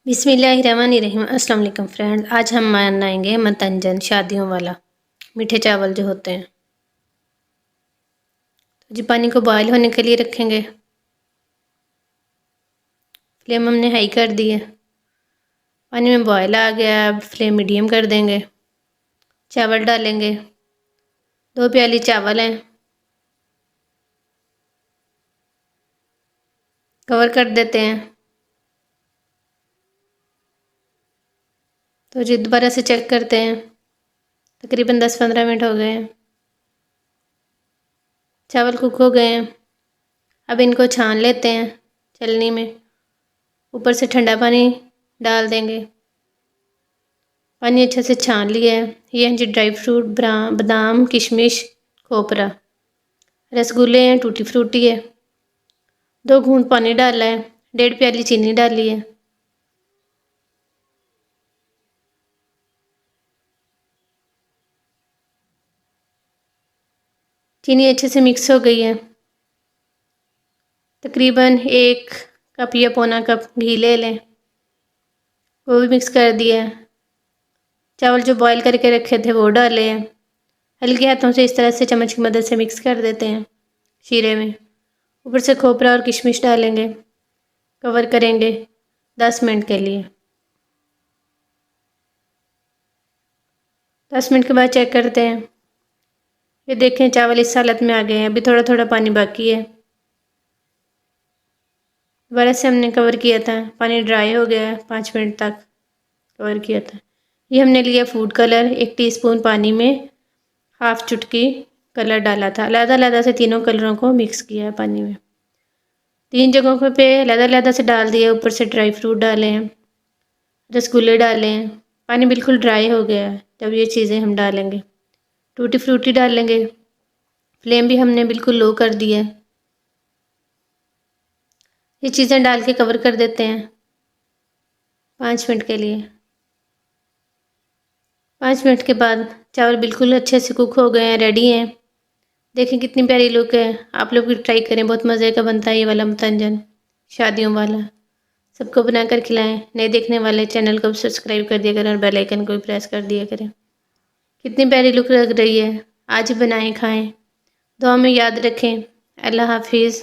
बिस्मिल्लाहिर्रहमानिर्रहीम। अस्सलाम वालेकुम फ्रेंड्स, आज हम बनाएंगे मतंजन शादियों वाला मीठे चावल जो होते हैं। तो जी पानी को बॉयल होने के लिए रखेंगे। फ्लेम हमने हाई कर दी है। पानी में बॉयल आ गया, अब फ्लेम मीडियम कर देंगे। चावल डालेंगे, 2 प्याली चावल हैं। कवर कर देते हैं। तो जी दोबारा से चेक करते हैं। तकरीबन 10-15 मिनट हो गए हैं। चावल कुक हो गए हैं। अब इनको छान लेते हैं छलनी में। ऊपर से ठंडा पानी डाल देंगे। पानी अच्छे से छान लिया है। ये हैं जी ड्राई फ्रूट, बादाम, किशमिश, खोपरा, रसगुल्ले हैं, टूटी फ्रूटी है। 2 घूंट पानी डाला है। 1.5 प्याली चीनी डाली है। चीनी अच्छे से मिक्स हो गई है। तकरीबन 1 कप या पौना कप घी ले लें, वो भी मिक्स कर दिया है। चावल जो बॉईल करके रखे थे वो डाले हैं। हल्के हाथों से इस तरह से चम्मच की मदद से मिक्स कर देते हैं शीरे में। ऊपर से खोपरा और किशमिश डालेंगे। कवर करेंगे 10 मिनट के लिए। 10 मिनट के बाद चेक करते हैं। ये देखें चावल इस हालत में आ गए हैं। अभी थोड़ा थोड़ा पानी बाकी है। दोबारा से हमने कवर किया था, पानी ड्राई हो गया है। 5 मिनट तक कवर किया था। ये हमने लिया फूड कलर, 1 टीस्पून पानी में हाफ चुटकी कलर डाला था। अलग-अलग से तीनों कलरों को मिक्स किया है पानी में। 3 जगहों पे अलग-अलग से डाल दिया। ऊपर से ड्राई फ्रूट डाले हैं, रसगुल्ले डाले हैं। पानी बिल्कुल ड्राई हो गया है जब ये चीज़ें हम डालेंगे। टूटी फ्रूटी डालेंगे। फ्लेम भी हमने बिल्कुल लो कर दिया है। ये चीज़ें डाल के कवर कर देते हैं 5 मिनट के लिए। 5 मिनट के बाद चावल बिल्कुल अच्छे से कुक हो गए हैं, रेडी हैं। देखें कितनी प्यारी लुक है। आप लोग भी ट्राई करें, बहुत मज़े का बनता है ये वाला मतंजन शादियों वाला। सबको बनाकर खिलाएं। नए देखने वाले चैनल को सब्सक्राइब कर दिया करें और बेल आइकन को भी प्रेस कर दिया करें। कितनी प्यारी लुक लग रही है। आज ही बनाएं, खाएं। दुआ में याद रखें। अल्लाह हाफिज़।